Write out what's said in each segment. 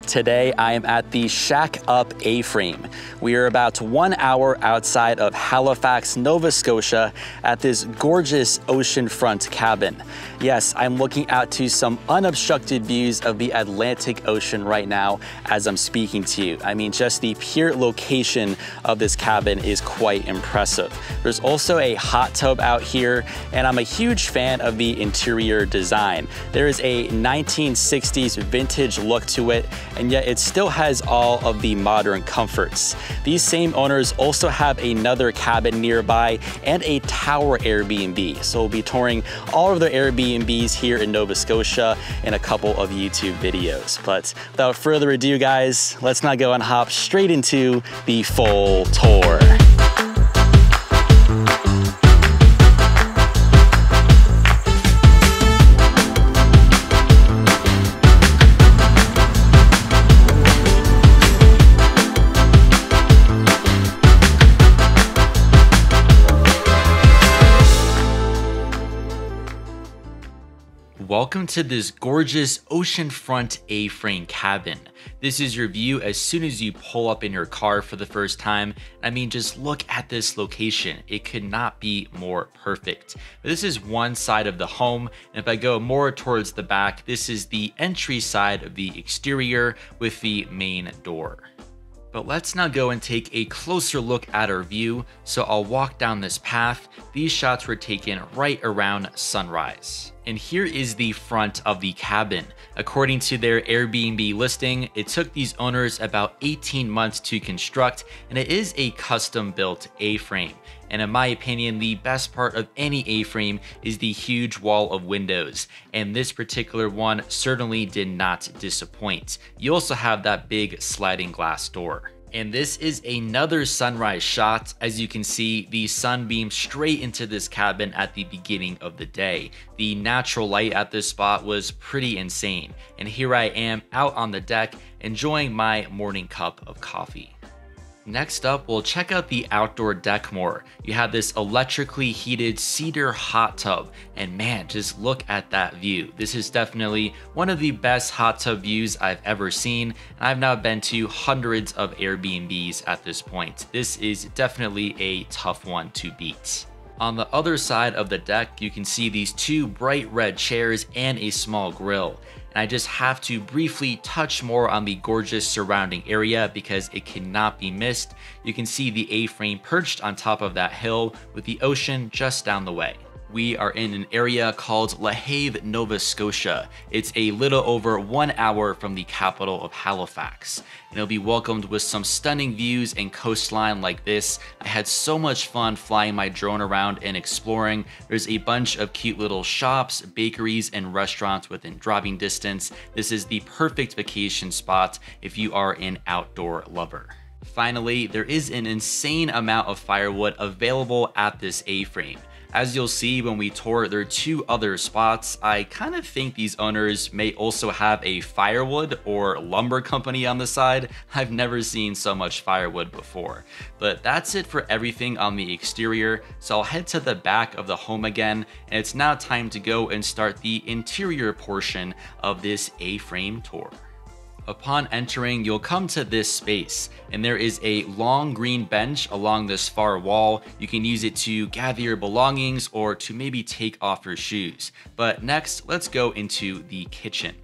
Today, I am at the Shack Up A-Frame. We are about 1 hour outside of Halifax, Nova Scotia at this gorgeous oceanfront cabin. Yes, I'm looking out to some unobstructed views of the Atlantic Ocean right now as I'm speaking to you. I mean, just the pure location of this cabin is quite impressive. There's also a hot tub out here, and I'm a huge fan of the interior design. There is a 1960s vintage look to it, and yet it still has all of the modern comforts. These same owners also have another cabin nearby and a tower Airbnb. So we'll be touring all of their Airbnbs here in Nova Scotia in a couple of YouTube videos. But without further ado, guys, let's not go and hop straight into the full tour. Welcome to this gorgeous oceanfront A-frame cabin. This is your view as soon as you pull up in your car for the first time. I mean, just look at this location. It could not be more perfect. But this is one side of the home, and if I go more towards the back, this is the entry side of the exterior with the main door. But let's now go and take a closer look at our view. So I'll walk down this path. These shots were taken right around sunrise. And here is the front of the cabin. According to their Airbnb listing, it took these owners about 18 months to construct, and it is a custom-built A-frame. And in my opinion, the best part of any A-frame is the huge wall of windows, and this particular one certainly did not disappoint. You also have that big sliding glass door. And this is another sunrise shot. As you can see, the sun beams straight into this cabin at the beginning of the day. The natural light at this spot was pretty insane. And here I am out on the deck enjoying my morning cup of coffee. Next up, we'll check out the outdoor deck more. You have this electrically heated cedar hot tub, and man, just look at that view. This is definitely one of the best hot tub views I've ever seen, and I've now been to hundreds of Airbnbs at this point. This is definitely a tough one to beat. On the other side of the deck, you can see these two bright red chairs and a small grill. And I just have to briefly touch more on the gorgeous surrounding area because it cannot be missed. You can see the A-frame perched on top of that hill with the ocean just down the way. We are in an area called La Have, Nova Scotia. It's a little over 1 hour from the capital of Halifax. And it'll be welcomed with some stunning views and coastline like this. I had so much fun flying my drone around and exploring. There's a bunch of cute little shops, bakeries, and restaurants within driving distance. This is the perfect vacation spot if you are an outdoor lover. Finally, there is an insane amount of firewood available at this A-frame. As you'll see when we tour, there are two other spots. I kind of think these owners may also have a firewood or lumber company on the side. I've never seen so much firewood before. But that's it for everything on the exterior, so I'll head to the back of the home again, and it's now time to go and start the interior portion of this A-frame tour. Upon entering, you'll come to this space, and there is a long green bench along this far wall. You can use it to gather your belongings or to maybe take off your shoes. But next, let's go into the kitchen.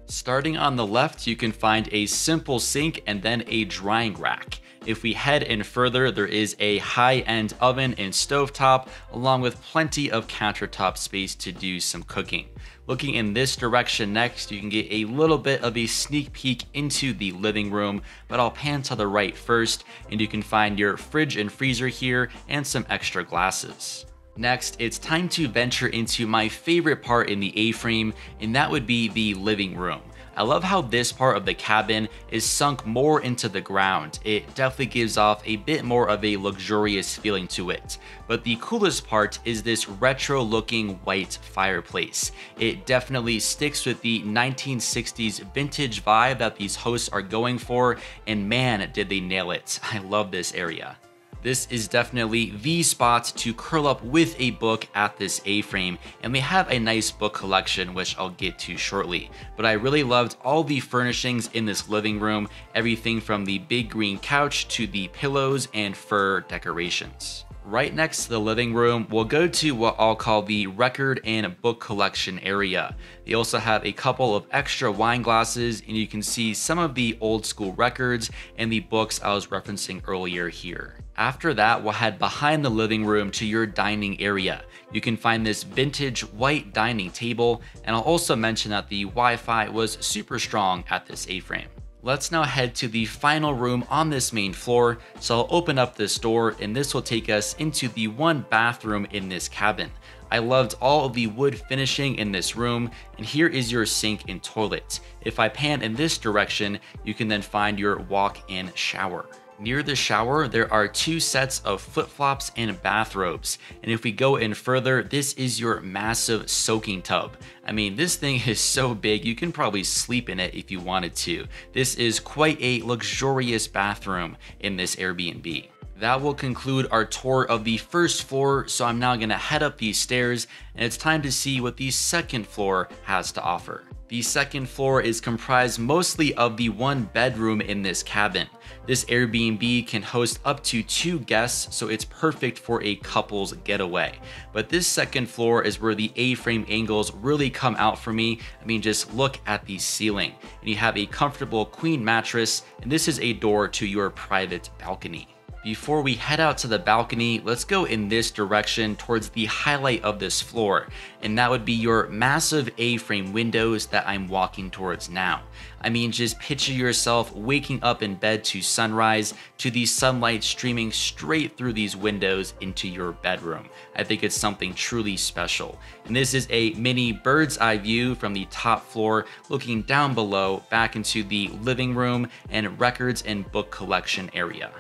Starting on the left, you can find a simple sink and then a drying rack. If we head in further, there is a high-end oven and stovetop, along with plenty of countertop space to do some cooking. Looking in this direction next, you can get a little bit of a sneak peek into the living room, but I'll pan to the right first, and you can find your fridge and freezer here and some extra glasses. Next, it's time to venture into my favorite part in the A-frame, and that would be the living room. I love how this part of the cabin is sunk more into the ground. It definitely gives off a bit more of a luxurious feeling to it. But the coolest part is this retro looking white fireplace. It definitely sticks with the 1960s vintage vibe that these hosts are going for, and man, did they nail it. I love this area. This is definitely the spot to curl up with a book at this A-frame, and we have a nice book collection which I'll get to shortly. But I really loved all the furnishings in this living room, everything from the big green couch to the pillows and fur decorations. Right next to the living room, we'll go to what I'll call the record and book collection area. They also have a couple of extra wine glasses, and you can see some of the old school records and the books I was referencing earlier here. After that, we'll head behind the living room to your dining area. You can find this vintage white dining table, and I'll also mention that the Wi-Fi was super strong at this A-frame. Let's now head to the final room on this main floor. So I'll open up this door, and this will take us into the one bathroom in this cabin. I loved all of the wood finishing in this room, and here is your sink and toilet. If I pan in this direction, you can then find your walk-in shower. Near the shower, there are 2 sets of flip-flops and bathrobes. And if we go in further, this is your massive soaking tub. I mean, this thing is so big, you can probably sleep in it if you wanted to. This is quite a luxurious bathroom in this Airbnb. That will conclude our tour of the first floor, so I'm now gonna head up these stairs, and it's time to see what the second floor has to offer. The second floor is comprised mostly of the one bedroom in this cabin. This Airbnb can host up to 2 guests, so it's perfect for a couple's getaway. But this second floor is where the A-frame angles really come out for me. I mean, just look at the ceiling. And you have a comfortable queen mattress, and this is a door to your private balcony. Before we head out to the balcony, let's go in this direction towards the highlight of this floor, and that would be your massive A-frame windows that I'm walking towards now. I mean, just picture yourself waking up in bed to sunrise, to the sunlight streaming straight through these windows into your bedroom. I think it's something truly special. And this is a mini bird's eye view from the top floor, looking down below back into the living room and records and book collection area.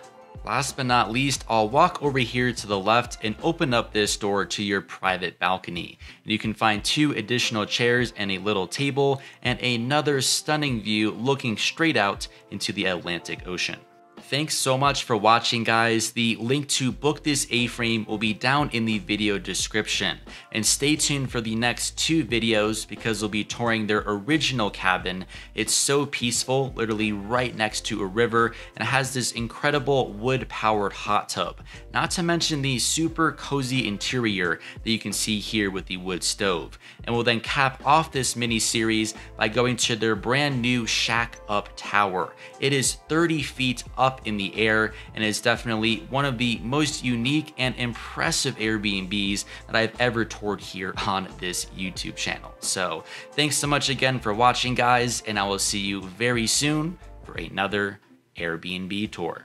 Last but not least, I'll walk over here to the left and open up this door to your private balcony. And you can find 2 additional chairs and a little table, and another stunning view looking straight out into the Atlantic Ocean. Thanks so much for watching, guys. The link to book this A-frame will be down in the video description. And stay tuned for the next 2 videos because we'll be touring their original cabin. It's so peaceful, literally right next to a river, and it has this incredible wood-powered hot tub. Not to mention the super cozy interior that you can see here with the wood stove. And we'll then cap off this mini-series by going to their brand new Shack Up Tower. It is 30 feet up in the air and is definitely one of the most unique and impressive Airbnbs that I've ever toured here on this YouTube channel. So thanks so much again for watching, guys, and I will see you very soon for another Airbnb tour.